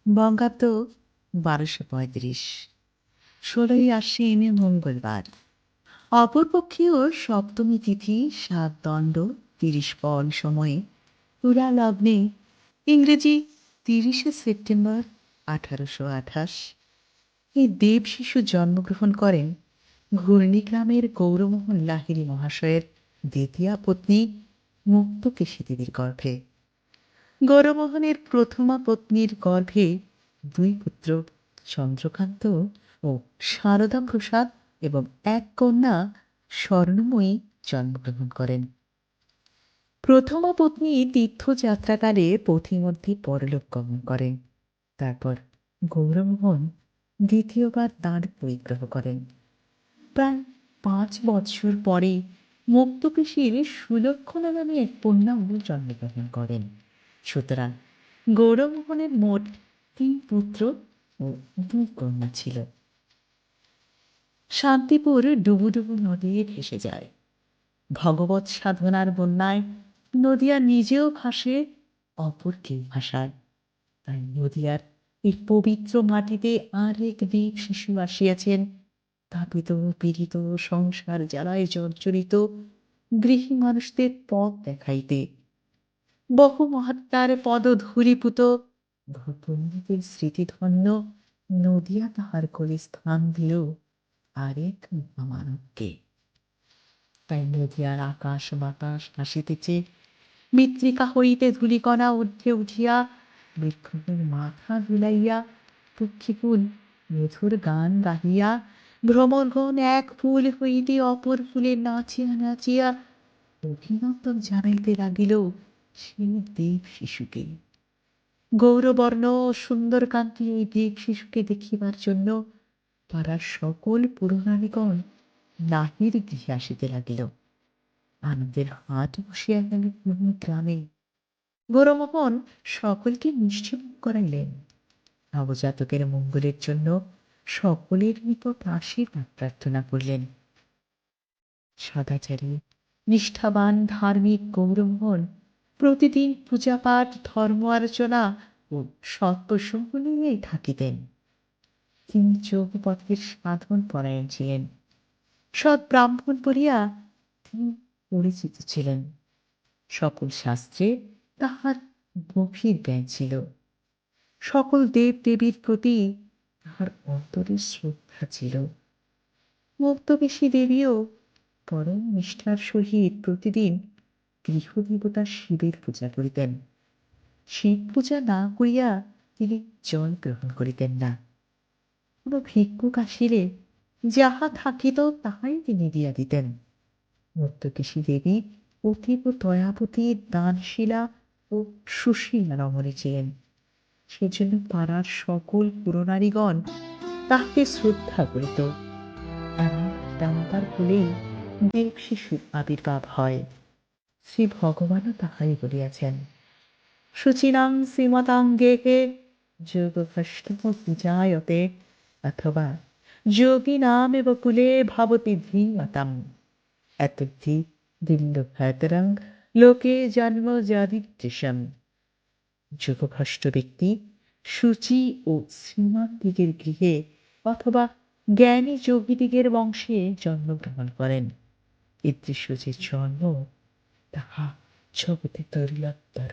বঙ্গাব্দ ১২৩৫, ১৬ই আশ্বিন মঙ্গলবার। অপরপক্ষীয় সপ্তমী তিথি ৭ দণ্ড ৩০ পর সময়ে তুলা লগ্নে ইংরেজি ৩০শে সেপ্টেম্বর ১৮২৮ এই দেব শিশু জন্মগ্রহণ করেন ঘূর্ণিগ্রামের গৌরমোহন লাহিড়ী মহাশয়ের দ্বিতীয়া পত্নী মুক্তকেশী দেবীর গর্ভে। গৌরমোহনের প্রথমা পত্নীর গর্ভে ২ পুত্র চন্দ্রকান্ত ও শারদা প্রসাদ এবং এক কন্যা স্বর্ণময়ী জন্মগ্রহণ করেন। প্রথমা পত্নী তীর্থযাত্রাকালে পথিমধ্যে পরলোক গমন করেন। তারপর গৌরমোহন দ্বিতীয়বার তাঁর পরিগ্রহ করেন। প্রায় ৫ বৎসর পরে মুক্তকেশীর সুলক্ষণা নামে এক কন্যাও জন্মগ্রহণ করেন। সুতরাং গৌরমোহনের মোট ৩ পুত্র ও ২ কন্যা ছিল। শান্তিপুর ডুবুডুবু নদী ভেসে যায়। ভগবৎ সাধনার বন্যায় নদিয়া নিজেও ভাসে, অপর কেউ ভাসায়। তাই নদিয়ার এই পবিত্র মাটিতে আর এক দেব শিশু আসিয়াছেন, তাপিত পীড়িত সংসার জ্বালায় জর্জরিত গৃহী মানুষদের পথ দেখাইতে। বহু মহাত্মার পদ ধূলিপুত পণ্ডিতের স্মৃতিধন্য নদিয়া তাহার কোলে স্থান দিল আরেক মহামানবকে। তাই নদিয়ার আকাশ বাতাস হাসিতেছে, মৃত্তিকা হইতে ধূলিকণা ঊর্ধ্বে উঠিয়া বৃক্ষকুল মাথা দুলাইয়া, পক্ষীকুল মধুর গান গাহিয়া, ভ্রমরগণ এক ফুল হইতে অপর ফুলে নাচিয়া নাচিয়া অভিনন্দন জানাইতে লাগিল সেই দেব শিশুকে। গৌরবর্ণ সুন্দরকান্তি এই দেব শিশুকে দেখিবার জন্য পাড়ার সকল পুরনারীগণ নাহির গৃহে আসিতে লাগিল। আনন্দের হাট বসিয়া গেল গ্রামে। গৌরমোহন সকলকে মিষ্টিমুখ করাইলেন। নবজাতকের মঙ্গলের জন্য সকলের নিকট আশীর্বাদ প্রার্থনা করলেন। সদাচারী নিষ্ঠাবান ধার্মিক গৌরমোহন প্রতিদিন পূজাপাঠ ধর্ম আলোচনা ও সৎপ্রসঙ্গ নিয়েই থাকিতেন। তিনি যোগপথের সাধন পরায়ণ ছিলেন। সৎ ব্রাহ্মণ বলিয়া তিনি পরিচিত ছিলেন। সকল শাস্ত্রে তাহার গভীর জ্ঞান ছিল। সকল দেব দেবীর প্রতি তাহার অন্তরে শ্রদ্ধা ছিল। মুক্তকেশী দেবীও পরম নিষ্ঠার সহিত প্রতিদিন গৃহদেবতা শিবের পূজা করিতেন। শিব পূজা না করিয়া তিনি জল গ্রহণ করিতেন না। কোন ভিক্ষুক আসিলে যাহা থাকিত তাহাই তিনি দিয়া দিতেন। মুক্তকেশী দেবী অতীব দয়াবতী, দানশীলা ও সুশীলা রমণী ছিলেন। সেজন্য পাড়ার সকল পুরনারীগণ তাহাকে শ্রদ্ধা করিত। তার কোলেই দেব শিশুর আবির্ভাব হয়। শ্রী ভগবানও তাহাই বলিয়াছেন, শুচিনাং শ্রীমতাঙ্গেকে যোগভ্রষ্টম পূজায়তে, অথবা যোগিনামেব কুলে ভবতি ধীমতাম এতদ্ধি দিল্লভ্যতরং লোকে জন্ম যাদিদৃশম। যোগভ্রষ্ট ব্যক্তি শুচি ও শ্রীমান দিগের গৃহে অথবা জ্ঞানী যোগীদিগের বংশে জন্মগ্রহণ করেন। এ দৃশ্য যে জন্ম তাহা জগতে দুর্লভতর।